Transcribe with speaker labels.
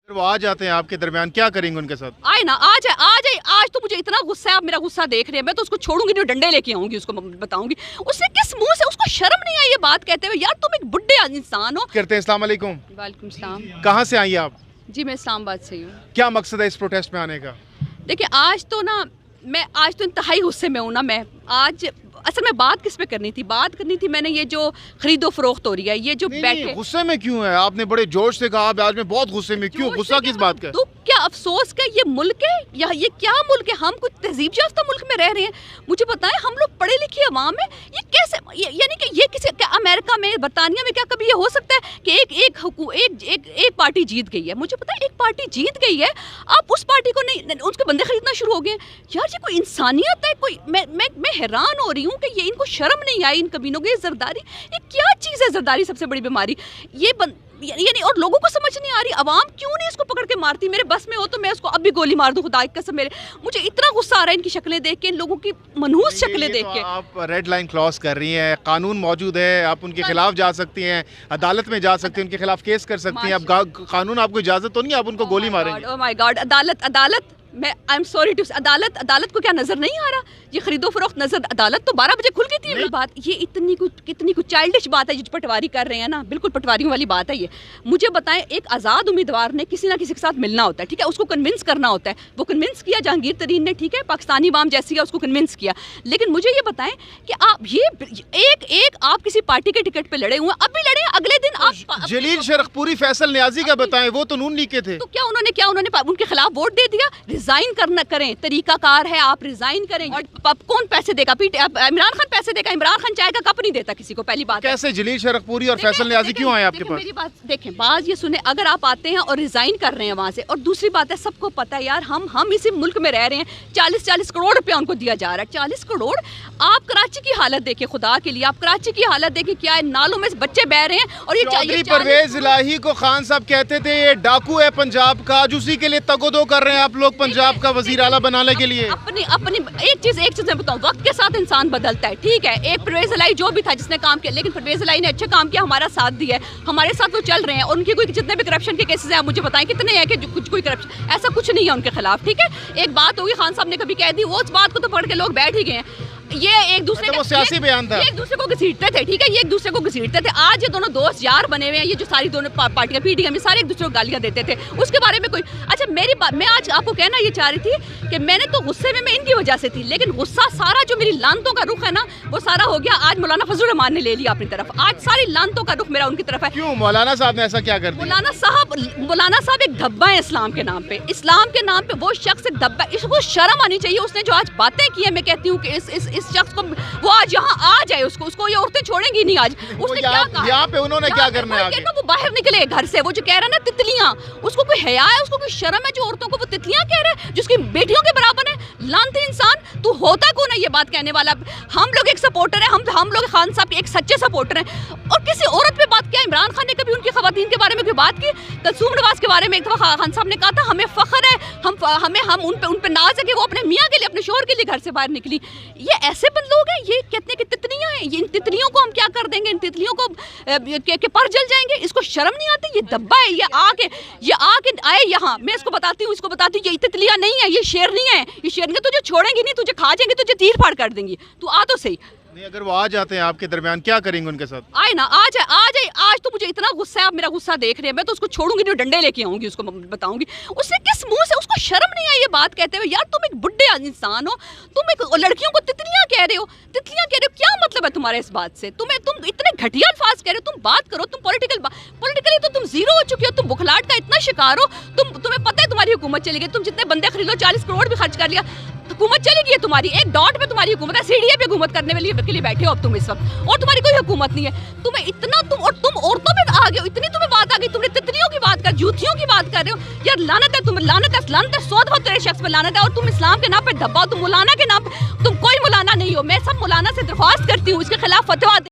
Speaker 1: وہ آ جاتے ہیں آپ کے درمیان، کیا کریں گے ان کے ساتھ؟
Speaker 2: آئے نا، آج تو مجھے اتنا غصہ ہے، آپ میرا غصہ دیکھ رہے ہیں، میں تو اس کو چھوڑوں گی نہیں، ڈنڈے لے کے آؤں گی، اس کو بتاؤں گی اس نے کس منہ سے، اس کو شرم نہیں آئی یہ بات کہتے ہوئے، یار تم ایک بڈھے انسان ہو۔
Speaker 1: کرتے ہیں السلام علیکم۔
Speaker 2: وعلیکم السلام۔
Speaker 1: کہاں سے آئی آپ؟
Speaker 2: جی میں اسلام آباد سے ہوں۔
Speaker 1: کیا مقصد ہے اس پروٹیسٹ میں آنے کا؟
Speaker 2: دیکھیں آج تو انتہائی غصے میں ہوں نا، میں آج اصل میں بات کس پہ کرنی تھی میں نے یہ جو خرید و فروخت ہو رہی ہے، یہ جو بیٹھے
Speaker 1: غصے میں کیوں ہے؟ آپ نے بڑے جوش سے کہا آج میں بہت غصے میں، کیوں غصہ کس بات کا؟
Speaker 2: دکھ کیا، افسوس کا، یہ ملک ہے یا یہ کیا ملک ہے؟ ہم کچھ تہذیب یافتہ ملک میں رہ رہے ہیں؟ مجھے بتائیں، ہم لوگ پڑھے لکھے عوام ہیں، یہ کیسے یعنی کہ یہ کسی امریکہ میں، برطانیہ میں کیا کبھی یہ ہو سکتا ہے کہ ایک پارٹی جیت گئی ہے؟ مجھے پتا ہے ایک پارٹی جیت گئی ہے، آپ اس پارٹی کو نہیں، اس کے بندے خریدنا شروع ہو گئے ہیں۔ یار یہ کوئی انسانیت ہے؟ کوئی میں حیران ہو رہی ہوں کہ یہ ان کو شرم نہیں آئی، ان کمینوں کی زرداری، یہ کیا چیز ہے؟ زرداری سب سے بڑی بیماری یعنی، اور لوگوں کو سمجھ نہیں آ رہی، عوام کیوں نہیں اس کو پکڑ کے مارتی؟ میرے بس میں ہو تو میں اس کو اب بھی گولی مار دوں، خدا کی قسم۔ مجھے اتنا غصہ آ رہا ہے ان کی شکلیں دیکھ کے، ان لوگوں کی منحوس شکلیں دیکھ کے۔
Speaker 1: آپ ریڈ لائن کراس کر رہی ہیں، قانون موجود ہے، آپ ان کے خلاف جا سکتی ہیں، عدالت میں جا سکتی ہیں، ان کے خلاف کیس کر سکتی ہیں، اب قانون آپ کو اجازت تو نہیں آپ ان کو گولی ماریں گے؟
Speaker 2: او مائی گاڈ، عدالت میں آئی ایم سوری ٹو، عدالت کو کیا نظر نہیں آ رہا؟ یہ خرید و فروخت نظر، عدالت تو 12 بجے کھل گئی تھی۔ بات یہ اتنی کچھ چائلڈش بات ہے جو پٹواری کر رہے ہیں نا، بالکل پٹواریوں والی بات ہے یہ۔ مجھے بتائیں، ایک آزاد امیدوار نے کسی نہ کسی کے ساتھ ملنا ہوتا ہے، ٹھیک ہے، اس کو کنونس کرنا ہوتا ہے، وہ کنونس کیا جہانگیر ترین نے، ٹھیک ہے، پاکستانی عوام جیسی ہے، اس کو کنونس کیا۔ لیکن مجھے یہ بتائیں کہ آپ آپ کسی پارٹی کے ٹکٹ پہ لڑے ہوئے ہیں، اب بھی لڑے ہیں، اگلے دن آپ
Speaker 1: جلیل شرخپوری، فیصل نیازی کا بتائیں، وہ تو نون لیگ کے تھے،
Speaker 2: تو کیا انہوں نے ان کے خلاف ووٹ دے دیا؟ ریزائن کریں، طریقہ کار ہے، آپ ریزائن کریں۔ اور کون پیسے دے گا؟ عمران خان پیسے دے گا؟ عمران خان چائے کا کپ نہیں دیتا کسی کو، پہلی بات۔
Speaker 1: کیسے جلیل شرخپوری اور فیصل نیازی کیوں آئے آپ کے پاس؟
Speaker 2: میری بات دیکھیں، بعض یہ سنیں، اگر آپ آتے ہیں اور ریزائن کر رہے ہیں وہاں سے، اور دوسری بات ہے سب کو پتہ ہے یار، ہم اسی ملک میں رہ رہے ہیں، 40 کروڑ روپیہ ان کو دیا جا رہا ہے، 40 کروڑ۔ آپ کراچی کی حالت دیکھیں، خدا کے لیے آپ کراچی کی حالت دیکھیں، کیا ہے، نالوں میں بچے بہ رہے ہیں، اور یہ
Speaker 1: چودھری پرویز الہی کو خان صاحب کہتے تھے یہ ڈاکو ہے پنجاب کا، آج اسی کے لیے تگودو کر رہے ہیں آپ لوگ پنجاب کا وزیر اعلیٰ بنانے کے لیے۔
Speaker 2: اپنی ایک چیز میں بتاؤں، وقت کے ساتھ انسان بدلتا ہے، ٹھیک ہے، ایک پرویز الہی جو بھی تھا جس نے کام کیا، لیکن پرویز الہی نے اچھا کام کیا، ہمارا ساتھ دیا ہے، ہمارے ساتھ وہ چل رہے ہیں، اور ان کی کوئی جتنے بھی کرپشن کے کیسز ہیں، آپ مجھے بتائیں کتنے ہیں کہ کوئی کرپشن ایسا کچھ نہیں ہے ان کے خلاف، ٹھیک ہے۔ ایک بات ہوگی، خان صاحب نے کبھی کہہ دی، وہ اس بات کو تو پڑھ کے لوگ بیٹھ ہی گئے ہیں، یہ ایک دوسرے
Speaker 1: وہ سیاسی بیان تھا،
Speaker 2: ایک دوسرے کو گھسیٹتے تھے، ٹھیک ہے، یہ ایک دوسرے کو گھسیٹتے تھے۔ آج یہ دونوں دوست یار بنے ہوئے ہیں، یہ جو ساری دونوں پارٹیاں پی ڈی ایم، سارے ایک دوسرے کو گالیاں دیتے تھے، اس کے بارے میں کوئی اچھا میری بات، میں آج آپ کو کہنا یہ چاہ رہی تھی کہ میں نے تو غصے میں ان کی وجہ سے تھی، لیکن غصہ سارا جو میری لانتوں کا رخ ہے نا، وہ سارا ہو گیا آج مولانا فضل الرحمان نے لے لیا اپنی طرف، آج ساری لانتوں کا رخ میرا ان کی طرف ہے۔
Speaker 1: کیوں مولانا صاحب نے ایسا کیا کر دیا؟
Speaker 2: مولانا صاحب ایک دھبا ہے اسلام کے نام پہ، اسلام کے نام پہ وہ شخص ایک دھبا ہے، اس کو شرم آنی چاہیے، اس نے جو آج باتیں کی ہیں، میں کہتی ہوں کہ اس شخص کو وہ آج یہاں آ جائے، اس کو یہ عورتیں چھوڑیں گی نہیں۔ آج اس نے کیا کہا
Speaker 1: یہاں پہ انہوں نے کیا کرنا ہے آگے؟
Speaker 2: وہ باہر نکلے گھر سے، وہ جو کہہ رہا ہے نا تتلیاں، اس کو کوئی حیا ہے، اس کو کوئی شرم ہے جو عورتوں کو وہ تتلیاں کہہ رہا ہے، جس کی بیٹیوں کے برابر ہے؟ لانتی انسان، تو ہوتا کون ہے یہ بات کہنے والا؟ ہم لوگ ایک سپورٹر ہیں، ہم لوگ خان صاحب کے ایک سچے سپورٹر ہیں، اور کسی عورت پہ بات کیا؟ عمران خان نے کبھی ان کی خواتین کے بارے میں کوئی بات کی؟ کلثوم نواز کے بارے میں ایک دفعہ خان صاحب نے کہا تھا ہمیں فخر ہے، ہم ان پہ ناز ہے کہ وہ اپنے میاں کے لیے، اپنے شوہر کے لیے گھر سے باہر نکلی۔ یہ ایسے لوگ ہیں، یہ کہتے ہیں کہ تتلیاں ہیں، ان تتلیوں کو ہم کیا کر دیں گے، ان تتلیوں کو کہ پر جل جائیں گے، اس کو شرم نہیں آتی؟ یہ دبا ہے، یہ آ کے آئے یہاں، میں اس کو بتاتی ہوں، یہ تتلیاں نہیں ہیں، یہ شیرنیاں ہیں، یہ شیرنیاں تجھے چھوڑیں گی نہیں، تجھے کھا جائیں گے، تجھے تیر پھاڑ کر دیں گی، تو آ تو صحیح۔
Speaker 1: نہیں، اگر وہ آ جاتے ہیں آپ کے درمیان، کیا کریں گے ان کے ساتھ؟
Speaker 2: آئے نا، آج تو مجھے اتنا غصہ ہے، آپ میرا غصہ دیکھ رہے ہیں، میں تو اس کو چھوڑوں گی نہیں، ڈنڈے لے کے آؤں گی، اس کو بتاؤں گی اس نے کس منہ سے، اس کو شرم نہیں آئی یہ بات کہتے ہوئے، یار تم ایک بڈھے انسان ہو، تم ایک لڑکیوں کو تتلیاں کہہ رہے ہو، کیا مطلب ہے تمہارے اس بات سے؟ تم اتنے گھٹیا الفاظ کہہ رہے ہو، تم بات کرو، تم پولیٹیکلی تو تم زیرو ہو چکی ہو، تم بخلاٹ کا اتنا شکار ہو، تمہیں پتہ ہے تمہاری حکومت چلی گئی، تم جتنے بندے خرید لو، 40 کروڑ بھی خرچ کر لیا، حکومت چلے گی ہے تمہاری، ایک ڈاٹ پہ تمہاری حکومت ہے، سی ڈی اے پہ حکومت کرنے کے لیے بیٹھے ہو اب تم اس وقت، اور تمہاری کوئی حکومت نہیں ہے، تمہیں اتنا تم عورتوں پہ آ گئے ہو، اتنی تمہیں بات آ گئی، تم نے تتلیوں کی بات جوتیوں کی بات کر رہے ہو، یار لعنت ہے 100 دفعہ تیرے شخص پہ لعنت ہے، اور تم اسلام کے نام پہ دھبا ہو، تم مولانا کے نام پہ، تم کوئی مولانا نہیں ہو، میں سب مولانا سے درخواست کرتی ہوں اس کے خلاف فتویٰ